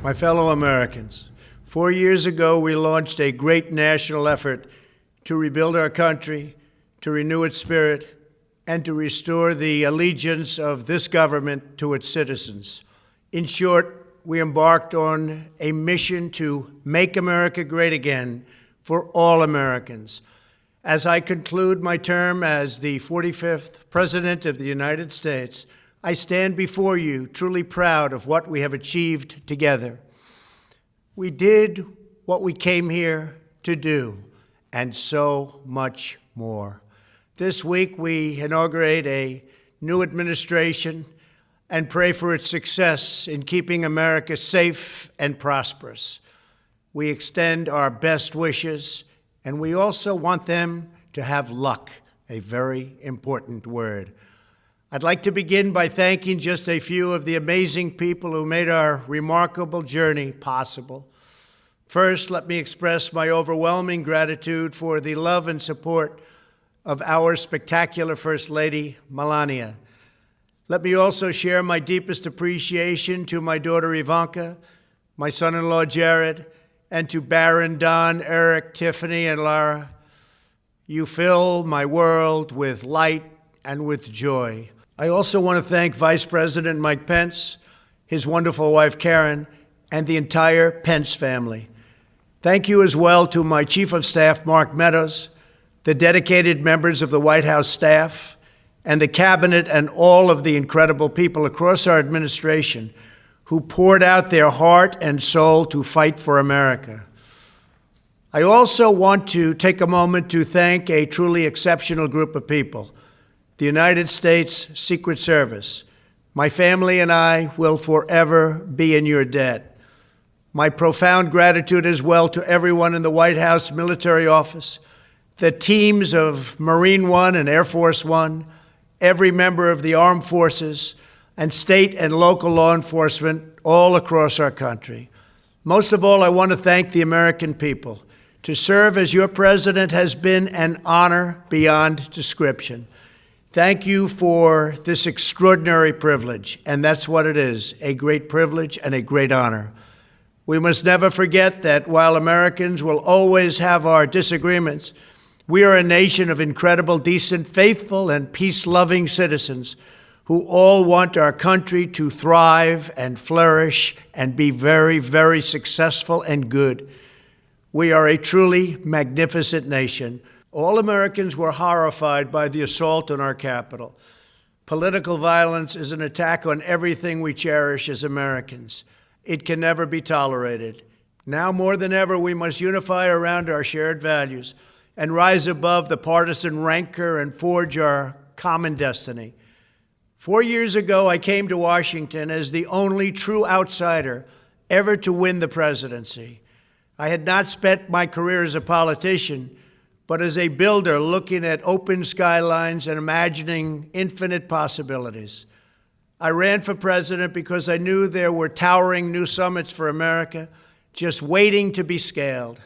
My fellow Americans, 4 years ago, we launched a great national effort to rebuild our country, to renew its spirit, and to restore the allegiance of this government to its citizens. In short, we embarked on a mission to make America great again for all Americans. As I conclude my term as the 45th President of the United States, I stand before you truly proud of what we have achieved together. We did what we came here to do, and so much more. This week, we inaugurate a new administration and pray for its success in keeping America safe and prosperous. We extend our best wishes, and we also want them to have luck, a very important word. I'd like to begin by thanking just a few of the amazing people who made our remarkable journey possible. First, let me express my overwhelming gratitude for the love and support of our spectacular First Lady, Melania. Let me also share my deepest appreciation to my daughter Ivanka, my son-in-law Jared, and to Barron, Don, Eric, Tiffany, and Lara. You fill my world with light and with joy. I also want to thank Vice President Mike Pence, his wonderful wife Karen, and the entire Pence family. Thank you as well to my Chief of Staff, Mark Meadows, the dedicated members of the White House staff, and the Cabinet, and all of the incredible people across our administration who poured out their heart and soul to fight for America. I also want to take a moment to thank a truly exceptional group of people, the United States Secret Service. My family and I will forever be in your debt. My profound gratitude as well to everyone in the White House Military Office, the teams of Marine One and Air Force One, every member of the armed forces, and state and local law enforcement all across our country. Most of all, I want to thank the American people. To serve as your president has been an honor beyond description. Thank you for this extraordinary privilege, and that's what it is, a great privilege and a great honor. We must never forget that while Americans will always have our disagreements, we are a nation of incredible, decent, faithful, and peace-loving citizens who all want our country to thrive and flourish and be very, very successful and good. We are a truly magnificent nation. All Americans were horrified by the assault on our Capitol. Political violence is an attack on everything we cherish as Americans. It can never be tolerated. Now more than ever, we must unify around our shared values and rise above the partisan rancor and forge our common destiny. 4 years ago, I came to Washington as the only true outsider ever to win the presidency. I had not spent my career as a politician, but as a builder looking at open skylines and imagining infinite possibilities. I ran for president because I knew there were towering new summits for America just waiting to be scaled.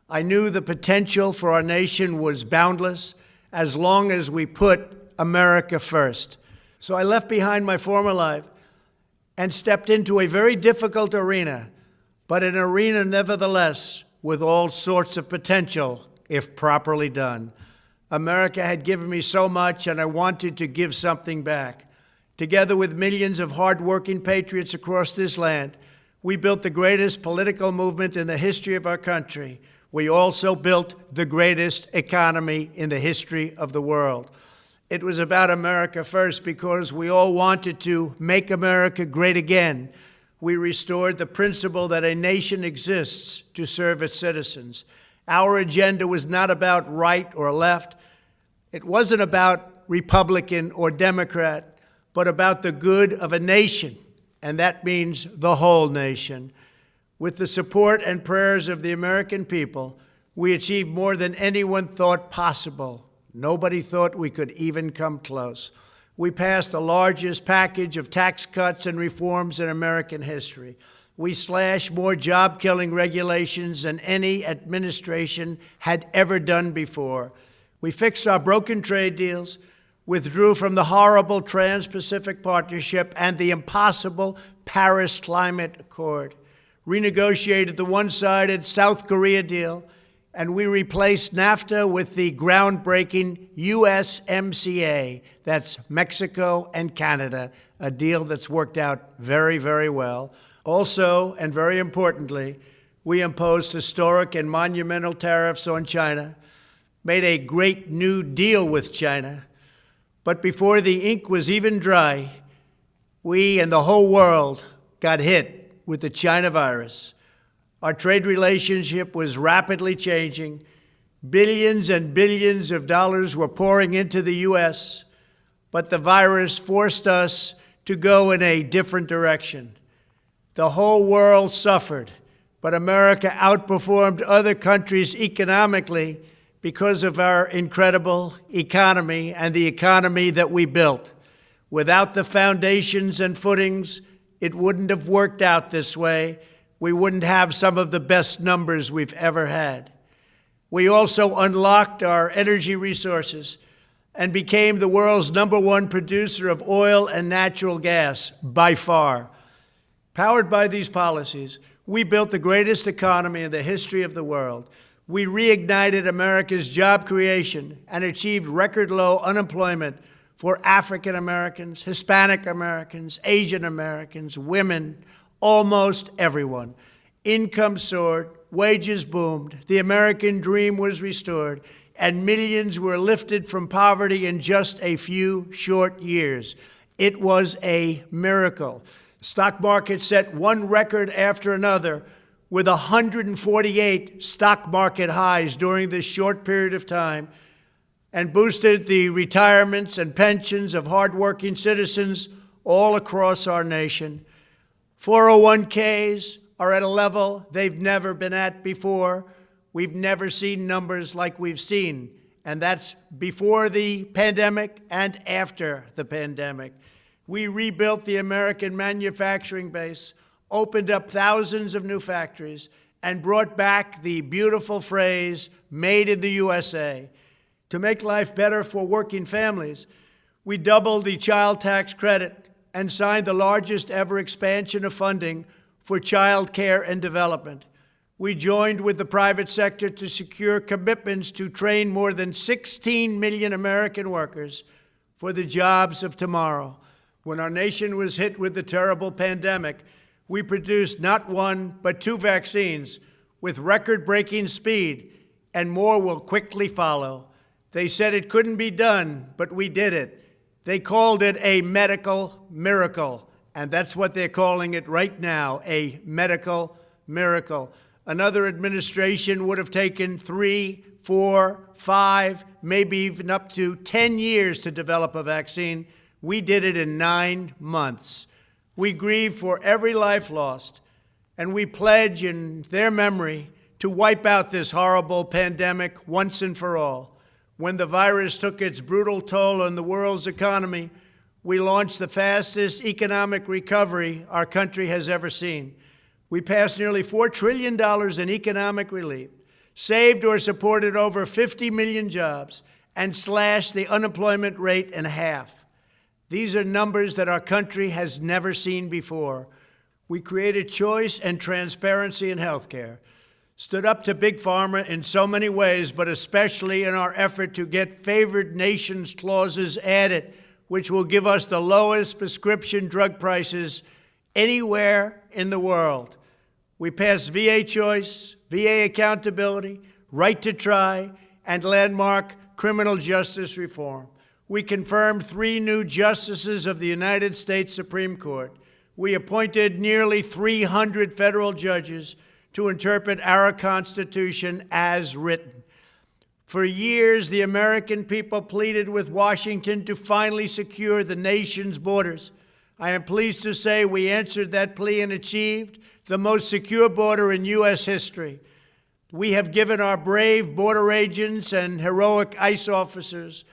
I knew the potential for our nation was boundless as long as we put America first. So I left behind my former life and stepped into a very difficult arena, but an arena nevertheless with all sorts of potential if properly done. America had given me so much, and I wanted to give something back. Together with millions of hardworking patriots across this land, we built the greatest political movement in the history of our country. We also built the greatest economy in the history of the world. It was about America first because we all wanted to make America great again. We restored the principle that a nation exists to serve its citizens. Our agenda was not about right or left. It wasn't about Republican or Democrat, but about the good of a nation, and that means the whole nation. With the support and prayers of the American people, we achieved more than anyone thought possible. Nobody thought we could even come close. We passed the largest package of tax cuts and reforms in American history. We slashed more job-killing regulations than any administration had ever done before. We fixed our broken trade deals, withdrew from the horrible Trans-Pacific Partnership and the impossible Paris Climate Accord, renegotiated the one-sided South Korea deal, and we replaced NAFTA with the groundbreaking USMCA. That's Mexico and Canada, a deal that's worked out very, very well. Also, and very importantly, we imposed historic and monumental tariffs on China, made a great new deal with China. But before the ink was even dry, we and the whole world got hit with the China virus. Our trade relationship was rapidly changing. Billions and billions of dollars were pouring into the U.S., but the virus forced us to go in a different direction. The whole world suffered, but America outperformed other countries economically because of our incredible economy and the economy that we built. Without the foundations and footings, it wouldn't have worked out this way. We wouldn't have some of the best numbers we've ever had. We also unlocked our energy resources and became the world's #1 producer of oil and natural gas, by far. Powered by these policies, we built the greatest economy in the history of the world. We reignited America's job creation and achieved record low unemployment for African Americans, Hispanic Americans, Asian Americans, women, almost everyone. Income soared, wages boomed, the American dream was restored, and millions were lifted from poverty in just a few short years. It was a miracle. The stock market set one record after another, with 148 stock market highs during this short period of time, and boosted the retirements and pensions of hardworking citizens all across our nation. 401ks are at a level they've never been at before. We've never seen numbers like we've seen, and that's before the pandemic and after the pandemic. We rebuilt the American manufacturing base, opened up thousands of new factories, and brought back the beautiful phrase, "Made in the USA." To make life better for working families, we doubled the child tax credit and signed the largest ever expansion of funding for child care and development. We joined with the private sector to secure commitments to train more than 16 million American workers for the jobs of tomorrow. When our nation was hit with the terrible pandemic, we produced not one, but 2 vaccines with record-breaking speed, and more will quickly follow. They said it couldn't be done, but we did it. They called it a medical miracle, and that's what they're calling it right now, a medical miracle. Another administration would have taken 3, 4, 5, maybe even up to 10 years to develop a vaccine. We did it in 9 months. We grieve for every life lost, and we pledge in their memory to wipe out this horrible pandemic once and for all. When the virus took its brutal toll on the world's economy, we launched the fastest economic recovery our country has ever seen. We passed nearly $4 trillion in economic relief, saved or supported over 50 million jobs, and slashed the unemployment rate in half. These are numbers that our country has never seen before. We created choice and transparency in healthcare, stood up to Big Pharma in so many ways, but especially in our effort to get favored nations clauses added, which will give us the lowest prescription drug prices anywhere in the world. We passed VA choice, VA accountability, right to try, and landmark criminal justice reform. We confirmed 3 new justices of the United States Supreme Court. We appointed nearly 300 federal judges to interpret our Constitution as written. For years, the American people pleaded with Washington to finally secure the nation's borders. I am pleased to say we answered that plea and achieved the most secure border in U.S. history. We have given our brave border agents and heroic ICE officers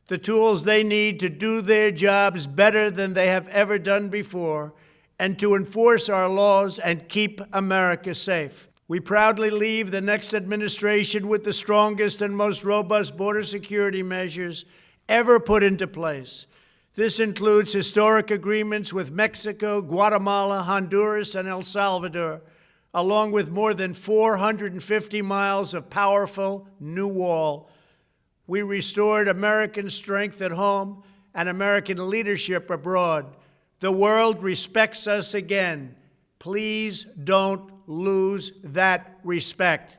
the tools they need to do their jobs better than they have ever done before, and to enforce our laws and keep America safe. We proudly leave the next administration with the strongest and most robust border security measures ever put into place. This includes historic agreements with Mexico, Guatemala, Honduras, and El Salvador, along with more than 450 miles of powerful new wall. We restored American strength at home and American leadership abroad. The world respects us again. Please don't lose that respect.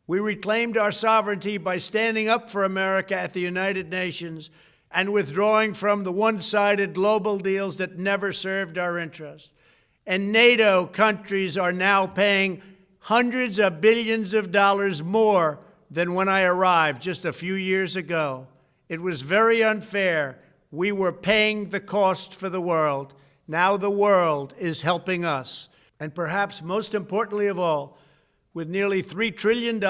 We reclaimed our sovereignty by standing up for America at the United Nations and withdrawing from the one-sided global deals that never served our interests. And NATO countries are now paying hundreds of billions of dollars more than when I arrived just a few years ago. It was very unfair. We were paying the cost for the world. Now the world is helping us. And perhaps most importantly of all, with nearly $3 trillion,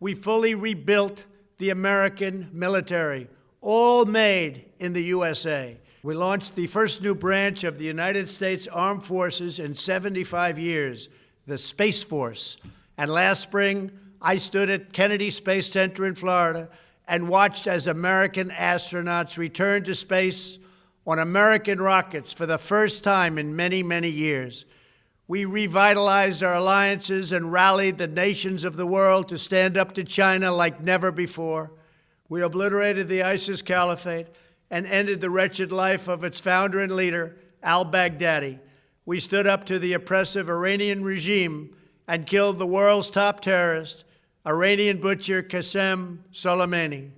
we fully rebuilt the American military, all made in the USA. We launched the first new branch of the United States Armed Forces in 75 years, the Space Force. And last spring, I stood at Kennedy Space Center in Florida and watched as American astronauts returned to space on American rockets for the first time in many, many years. We revitalized our alliances and rallied the nations of the world to stand up to China like never before. We obliterated the ISIS caliphate and ended the wretched life of its founder and leader, al-Baghdadi. We stood up to the oppressive Iranian regime and killed the world's top terrorist, Iranian butcher Qasem Soleimani.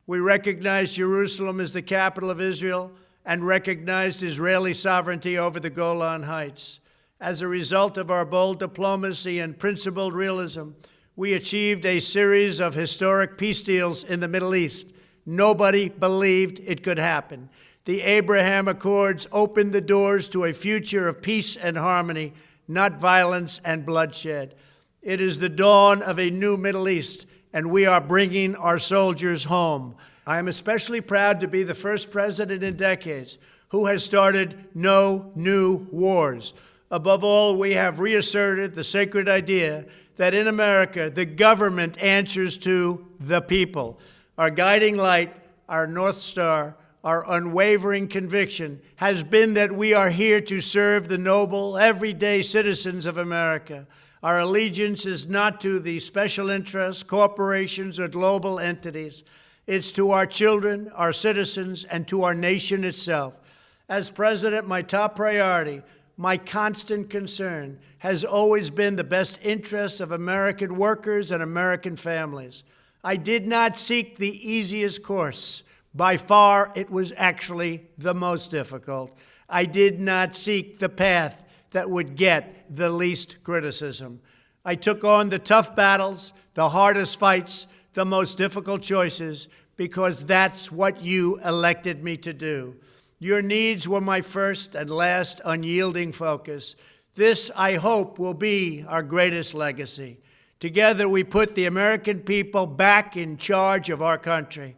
We recognized Jerusalem as the capital of Israel and recognized Israeli sovereignty over the Golan Heights. As a result of our bold diplomacy and principled realism, we achieved a series of historic peace deals in the Middle East. Nobody believed it could happen. The Abraham Accords opened the doors to a future of peace and harmony, not violence and bloodshed. It is the dawn of a new Middle East, and we are bringing our soldiers home. I am especially proud to be the first president in decades who has started no new wars. Above all, we have reasserted the sacred idea that in America, the government answers to the people. Our guiding light, our North Star, our unwavering conviction has been that we are here to serve the noble, everyday citizens of America. Our allegiance is not to the special interests, corporations, or global entities. It's to our children, our citizens, and to our nation itself. As president, my top priority, my constant concern, has always been the best interests of American workers and American families. I did not seek the easiest course. By far, it was actually the most difficult. I did not seek the path that would get the least criticism. I took on the tough battles, the hardest fights, the most difficult choices, because that's what you elected me to do. Your needs were my first and last unyielding focus. This, I hope, will be our greatest legacy. Together, we put the American people back in charge of our country.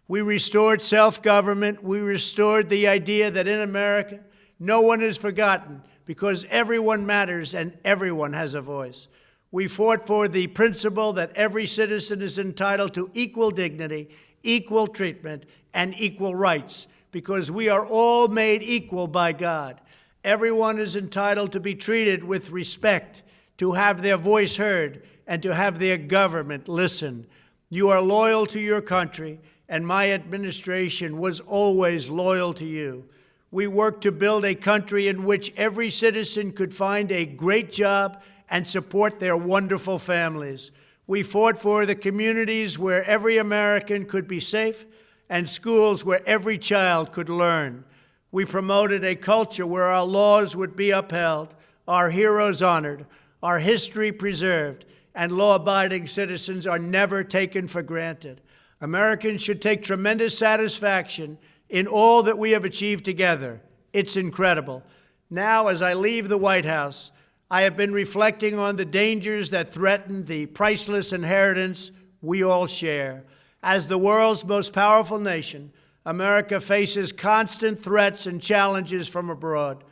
We restored self-government. We restored the idea that in America, no one is forgotten because everyone matters and everyone has a voice. We fought for the principle that every citizen is entitled to equal dignity, equal treatment, and equal rights because we are all made equal by God. Everyone is entitled to be treated with respect, to have their voice heard, and to have their government listen. You are loyal to your country, and my administration was always loyal to you. We worked to build a country in which every citizen could find a great job and support their wonderful families. We fought for the communities where every American could be safe and schools where every child could learn. We promoted a culture where our laws would be upheld, our heroes honored, our history preserved, and law-abiding citizens are never taken for granted. Americans should take tremendous satisfaction in all that we have achieved together. It's incredible. Now, as I leave the White House, I have been reflecting on the dangers that threaten the priceless inheritance we all share. As the world's most powerful nation, America faces constant threats and challenges from abroad.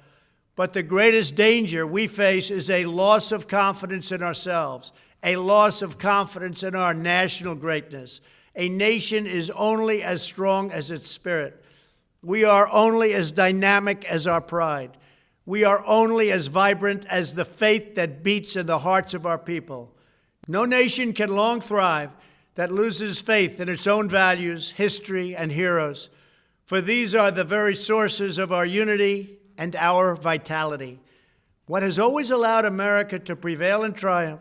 But the greatest danger we face is a loss of confidence in ourselves, a loss of confidence in our national greatness. A nation is only as strong as its spirit. We are only as dynamic as our pride. We are only as vibrant as the faith that beats in the hearts of our people. No nation can long thrive that loses faith in its own values, history, and heroes, for these are the very sources of our unity and our vitality. What has always allowed America to prevail and triumph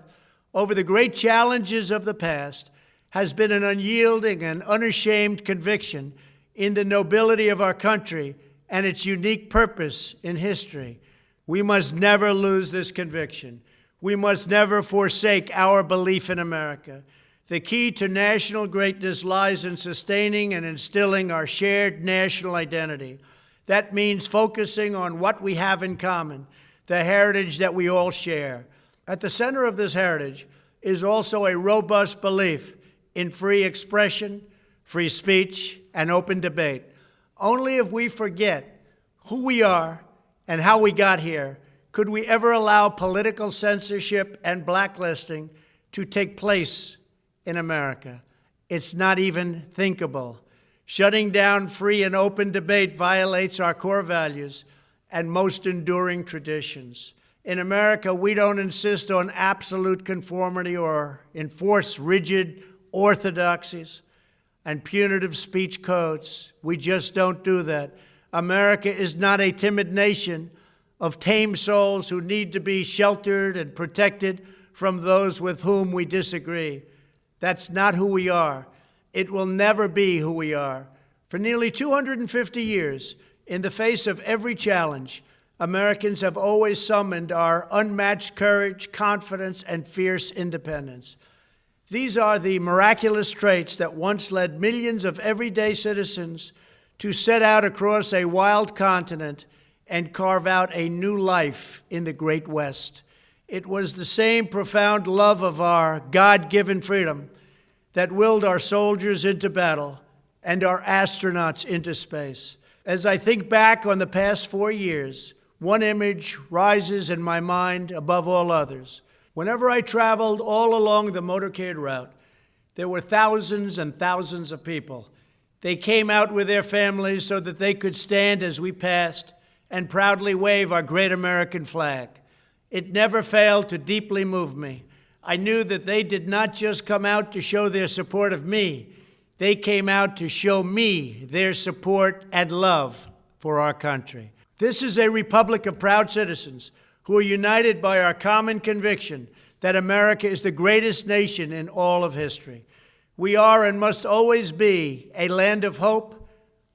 over the great challenges of the past has been an unyielding and unashamed conviction in the nobility of our country and its unique purpose in history. We must never lose this conviction. We must never forsake our belief in America. The key to national greatness lies in sustaining and instilling our shared national identity. That means focusing on what we have in common, the heritage that we all share. At the center of this heritage is also a robust belief in free expression, free speech, and open debate. Only if we forget who we are and how we got here could we ever allow political censorship and blacklisting to take place in America. It's not even thinkable. Shutting down free and open debate violates our core values and most enduring traditions. In America, we don't insist on absolute conformity or enforce rigid orthodoxies and punitive speech codes. We just don't do that. America is not a timid nation of tame souls who need to be sheltered and protected from those with whom we disagree. That's not who we are. It will never be who we are. For nearly 250 years, in the face of every challenge, Americans have always summoned our unmatched courage, confidence, and fierce independence. These are the miraculous traits that once led millions of everyday citizens to set out across a wild continent and carve out a new life in the Great West. It was the same profound love of our God-given freedom that willed our soldiers into battle and our astronauts into space. As I think back on the past 4 years, one image rises in my mind above all others. Whenever I traveled all along the motorcade route, there were thousands and thousands of people. They came out with their families so that they could stand as we passed and proudly wave our great American flag. It never failed to deeply move me. I knew that they did not just come out to show their support of me. They came out to show me their support and love for our country. This is a republic of proud citizens who are united by our common conviction that America is the greatest nation in all of history. We are and must always be a land of hope,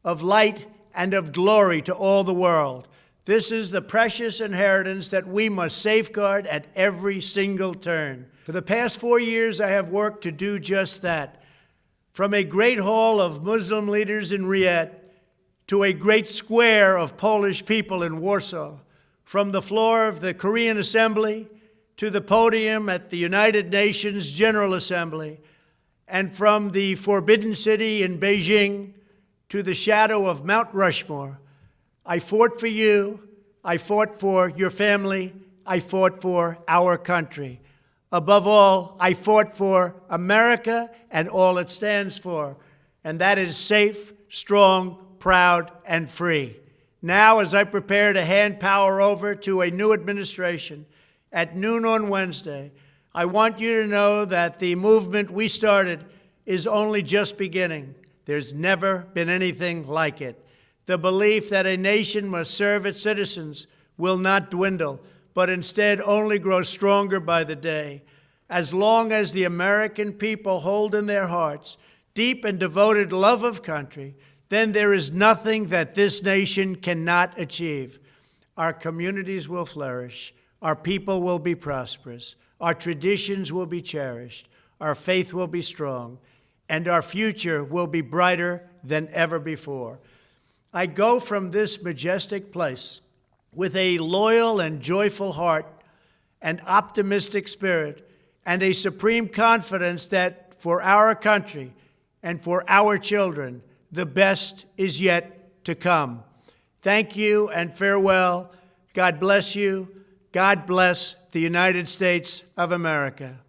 of light, and of glory to all the world. This is the precious inheritance that we must safeguard at every single turn. For the past 4 years, I have worked to do just that. From a great hall of Muslim leaders in Riyadh to a great square of Polish people in Warsaw, from the floor of the Korean Assembly to the podium at the United Nations General Assembly, and from the Forbidden City in Beijing to the shadow of Mount Rushmore, I fought for you, I fought for your family, I fought for our country. Above all, I fought for America and all it stands for, and that is safe, strong, proud, and free. Now, as I prepare to hand power over to a new administration at noon on Wednesday, I want you to know that the movement we started is only just beginning. There's never been anything like it. The belief that a nation must serve its citizens will not dwindle, but instead only grow stronger by the day. As long as the American people hold in their hearts deep and devoted love of country, then there is nothing that this nation cannot achieve. Our communities will flourish, our people will be prosperous, our traditions will be cherished, our faith will be strong, and our future will be brighter than ever before. I go from this majestic place with a loyal and joyful heart, an optimistic spirit, and a supreme confidence that for our country and for our children, the best is yet to come. Thank you and farewell. God bless you. God bless the United States of America.